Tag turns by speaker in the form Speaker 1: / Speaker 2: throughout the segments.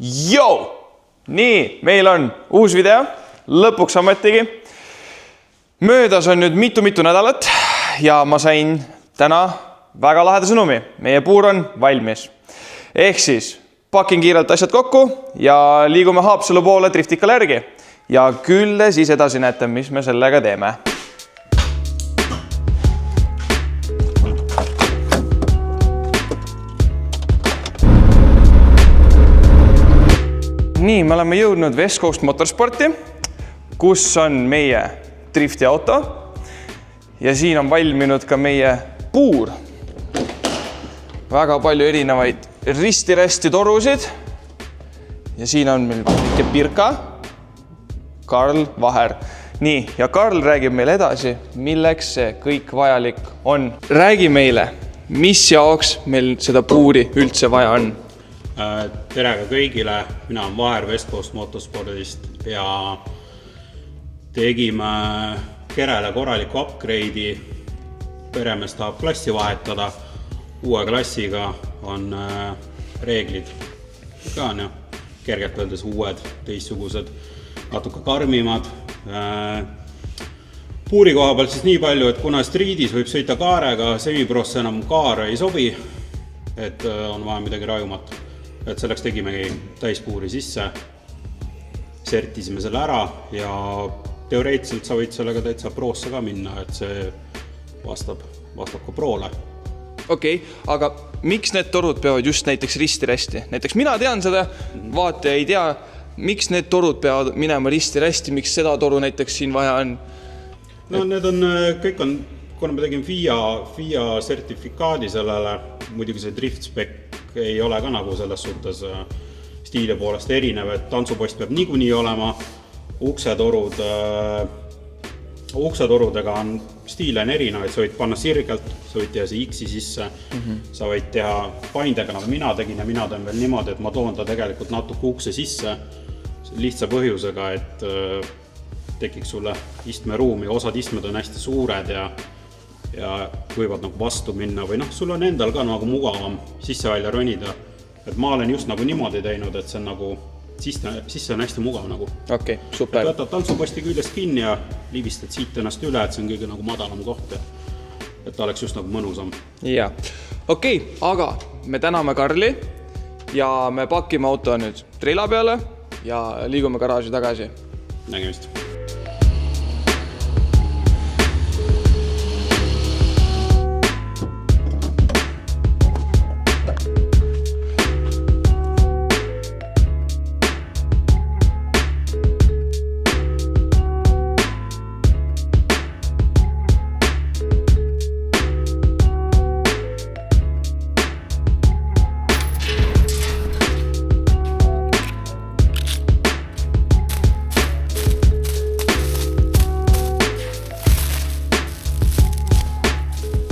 Speaker 1: Joo! Nii, meil on uus video, lõpuks ametigi. Möödas on nüüd mitu nädalat ja ma sain täna väga laheda sõnumi. Meie puur on valmis. Ehk siis pakin kiirelt asjad kokku ja liigume Haapsalu poole driftikale järgi. Ja küll siis edasi näete, mis me sellega teeme. Nii, me oleme jõudnud West Coast Motorsporti, kus on meie driftiauto ja siin on valminud ka meie puur. Väga palju erinevaid risti-resti torusid ja siin on meil väike Pirka, Karl Vaher. Nii, ja Karl räägib meile edasi, milleks see kõik vajalik on. Räägi meile, mis jaoks meil seda puuri üldse vaja on.
Speaker 2: Tere ka kõigile, mina olen Vaher West Coast Motorspordist ja tegime Kerele korraliku upgrade'i. Peremees tahab klassi vahetada. Uue klassiga on reeglid ka on kergelt öeldes uued, teistsugused, natuke karmimad. Puuri koha peal siis nii palju, et kuna streetis võib sõita kaarega, semiprosse enam kaar ei sobi, et on vaja midagi rajumat. Et selleks tegimegi täispuuri sisse, sertisime selle ära ja teoreetiliselt sa võid sellega täitsa proosse ka minna, et see vastab ka proole.
Speaker 1: Okei, aga miks need torud peavad just näiteks risti-resti? Näiteks mina tean seda, vaataja ei tea, miks need torud peavad minema risti-resti, miks seda toru näiteks siin vaja on?
Speaker 2: No need on, kõik on, kuna me tegime FIA sertifikaadi sellele, muidugi see drift spec ei ole ka nagu selles suhtes stiili poolest erinev, et tantsupost peab niikuinii olema, uksetorudega on stiile on erinevaid, sa võid panna sirgelt, sa võid teha see X-i sisse, sa võid teha paindega, nagu mina tegin ja mina teen veel niimoodi, et ma toon ta tegelikult natuke ukse sisse lihtsa põhjusega, et tekiks sulle istmeruumi, osad istmed on hästi suured ja võivad nagu vastu minna või sul on endal ka nagu mugavam sisse-välja ronida. Et ma olen just nagu niimoodi teinud, et see on nagu sisse on hästi mugav nagu.
Speaker 1: Okei, super.
Speaker 2: Võtad tantsuposti küljest kinni ja liivistad siit ennast üle, et see on kõige nagu madalam koht. Et ta oleks just nagu mõnusam.
Speaker 1: Jaa. Okei, aga me täname Karli ja me pakime auto nüüd treila peale ja liigume garaaži tagasi.
Speaker 2: Nägemist.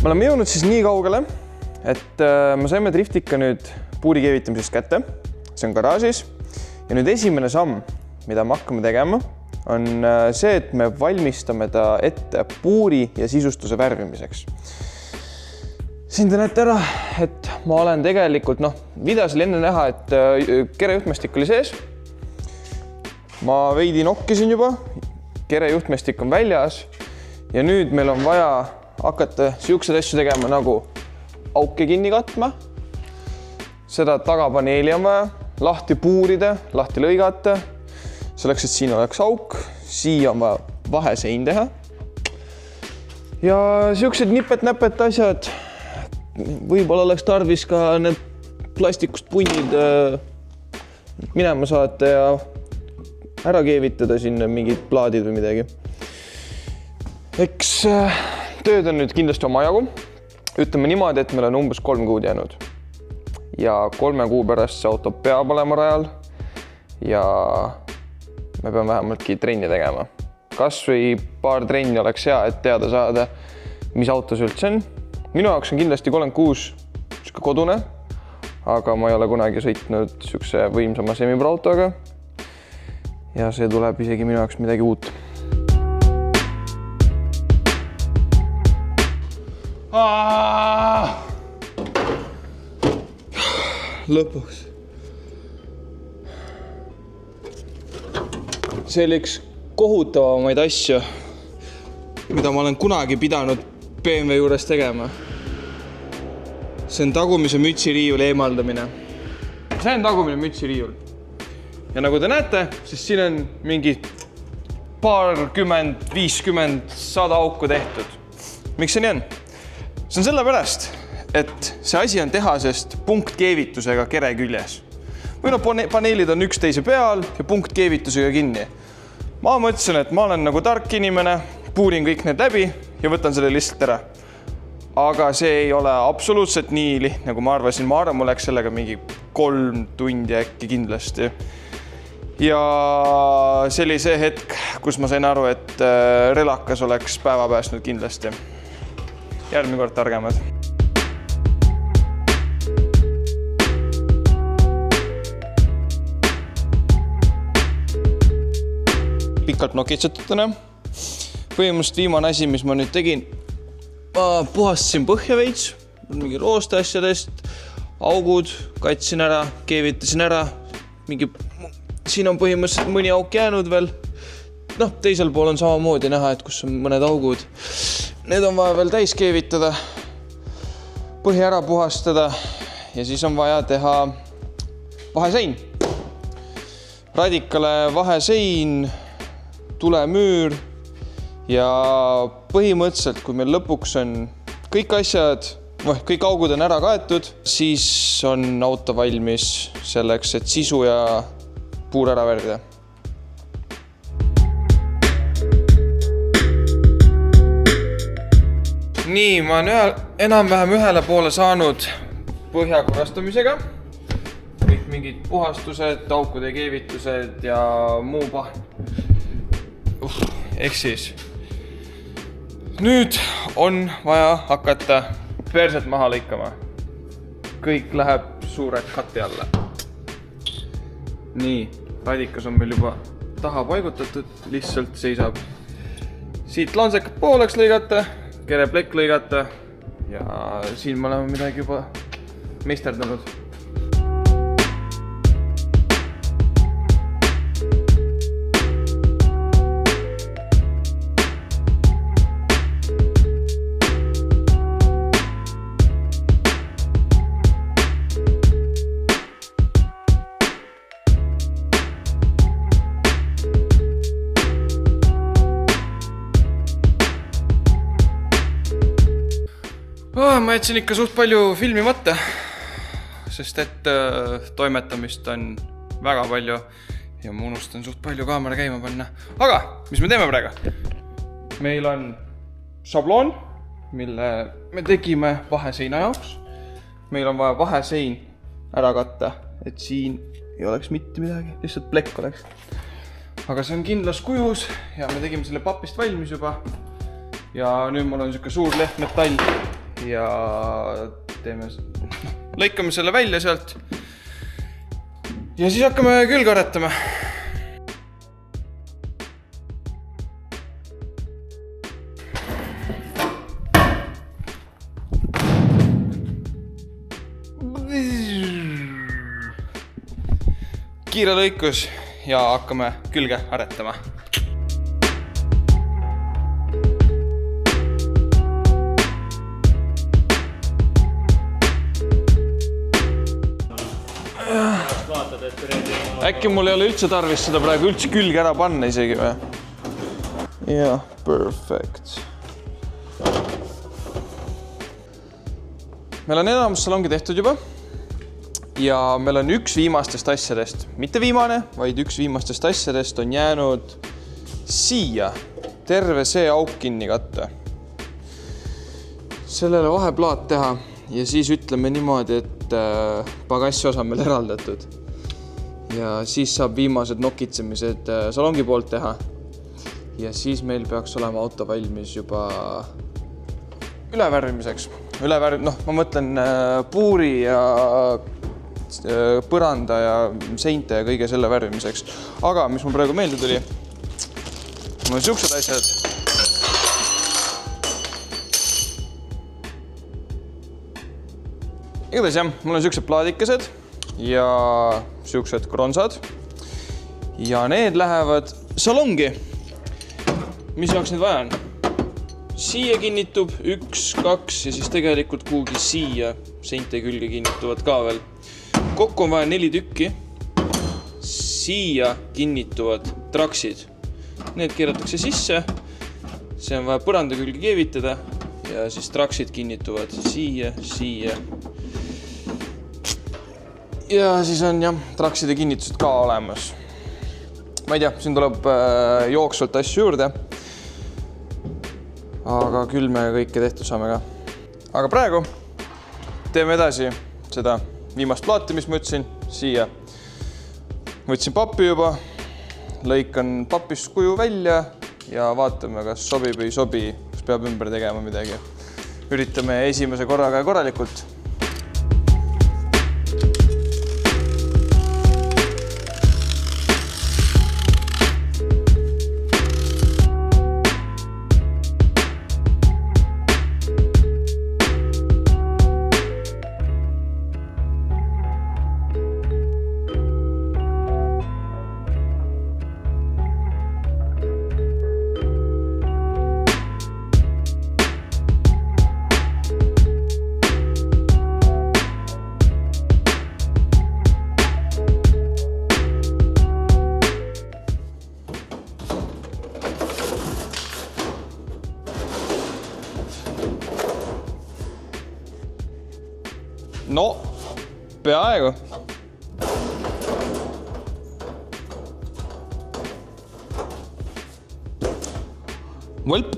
Speaker 1: Me oleme jõudnud siis nii kaugele, et me saime driftika nüüd puuri keevitamisest kätte. See on garaažis. Ja nüüd esimene samm, mida me hakkame tegema, on see, et me valmistame ta ette puuri ja sisustuse värvimiseks. Siin te näete ära, et ma olen tegelikult, videos oli enne näha, et kerejuhtmestik oli sees. Ma veidi nokkisin juba, kerejuhtmestik on väljas ja nüüd meil on vaja hakata siuksed asju tegema nagu auke kinni katma. Seda tagapaneeli on vaja lahti puurida, lahti lõigata. Selleks, et siin oleks auk, siia on vaja vahesein teha. Ja siuksed nipet-näpet asjad. Võib-olla oleks tarvis ka need plastikust punnid minema saata ja ära keevitada sinna mingid plaadid või midagi. Eks tööd on nüüd kindlasti oma jagu. Ütleme niimoodi, et meil on umbes 3 kuud jäänud. Ja 3 kuu pärast see auto peab olema rajal ja me peame vähemaltki trenni tegema. Kas või paar trenni oleks hea, et teada saada, mis autos üldse on. Minu jaoks on kindlasti 36 kodune, aga ma ei ole kunagi sõitnud siukse võimsama semiproautoga ja see tuleb isegi minu jaoks midagi uut. Lõpuks. see oli üks kohutavamaid asju, mida ma olen kunagi pidanud BMW juures tegema. See on tagumise mütsiriiuli eemaldamine. See on tagumine mütsiriiul. Ja nagu te näete, siis siin on mingi paarkümmend, 50, 100 auku tehtud. Miks see nii on? See on sellepärast, et see asi on tehasest punktkeevitusega kere küljes. Või paneelid on üksteise peal ja punktkeevitusega kinni. Ma mõtlesin, et ma olen nagu tark inimene, puurin kõik need läbi ja võtan selle lihtsalt ära. Aga see ei ole absoluutselt nii lihtne, kui ma arvasin. Ma arvan, mul läks sellega mingi 3 tundi äkki kindlasti. Ja see oli see hetk, kus ma sain aru, et relakas oleks päeva pääsnud kindlasti. Järgmine kord targemad. Pikalt nokitsetutena. Põhimõtteliselt viimane asi, mis ma nüüd tegin, ma puhastasin põhja veits, mingi rooste asjadest, augud, katsin ära, keevitasin ära, siin on põhimõtteliselt mõni auk jäänud veel. Teisel pool on samamoodi näha, et kus on mõned augud. Need on vaja veel täis keevitada, põhja ära puhastada ja siis on vaja teha vahesein. Radikale vahesein, tulemüür ja põhimõtteliselt, kui meil lõpuks on kõik asjad, kõik augud on ära kaetud, siis on auto valmis selleks, et sisu ja puur ära värvida. Nii, ma olen enam-vähem ühele poole saanud põhja korrastamisega. Kõik mingid puhastused, aukude keevitused ja muu pahn. Ehk siis. Nüüd on vaja hakata perset maha lõikama. Kõik läheb suure kati alla. Nii, radikas on meil juba taha paigutatud, lihtsalt seisab. Siit lansekad pooleks lõigata, kere plekk lõigata ja siin me oleme midagi juba meisterdanud. Ma jätsin ikka suht palju filmimata, sest et toimetamist on väga palju ja ma unustan suht palju kaamera käima panna. Aga, mis me teeme praegu? Meil on šabloon, mille me tegime vaheseina jaoks. Meil on vaja vahesein ära katta, et siin ei oleks mitte midagi, lihtsalt plekk oleks. Aga see on kindlas kujus ja me tegime selle papist valmis juba. Ja nüüd mul on selline suur lehtmetall ja lõikame selle välja sealt ja siis hakkame külge aretama. Kiire lõikus ja hakkame külge aretama. Äkki mul ei ole üldse tarvis seda praegu üldse külge ära panna isegi või? Jah, perfect. Meil on enamus salongi tehtud juba ja meil on üks viimastest asjadest, mitte viimane, vaid üks viimastest asjadest on jäänud siia terve see auk kinni katta. Sellele vaheplaat teha ja siis ütleme niimoodi, et pagassi osa meil eraldatud. Ja siis saab viimased nokitsemised salongi poolt teha. Ja siis meil peaks olema auto valmis juba ülevärvimiseks. Ma mõtlen puuri ja põranda ja seinte ja kõige selle värvimiseks. Aga mis mul praegu meelde tuli, mul on siuksed asjad. Igatahes jah, mul on siuksed plaadikesed ja siuksed kronsad ja need lähevad salongi. Mis jaoks need vaja on? Siia kinnitub 1, 2 ja siis tegelikult kuhugi siia seinte külge kinnituvad ka veel. Kokku on vaja 4 tükki. Siia kinnituvad traksid. Need keeratakse sisse. See on vaja põranda külge keevitada ja siis traksid kinnituvad siia, siia. Ja siis on jah, trakside kinnitused ka olemas. Ma ei tea, siin tuleb jooksvalt asju juurde. Aga küll me kõike tehtud saame ka. Aga praegu teeme edasi seda viimast plaati, mis ma ütlesin siia. Võtsin pappi juba, lõikan papist kuju välja ja vaatame, kas sobib või ei sobi, kas peab ümber tegema midagi. Üritame esimese korraga korralikult. No, peaaegu. Võlp.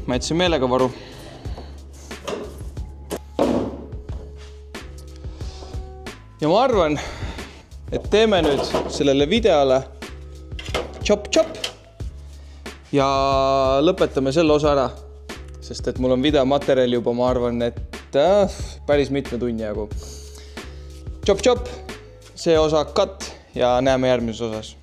Speaker 1: Ma jätsin meelega varu. Ja ma arvan, et teeme nüüd sellele videole chop-chop ja lõpetame selle osa ära, sest et mul on videomaterjali juba, ma arvan, et päris mitme tunni jagu. Chop-chop, see osa cut ja näeme järgmises osas.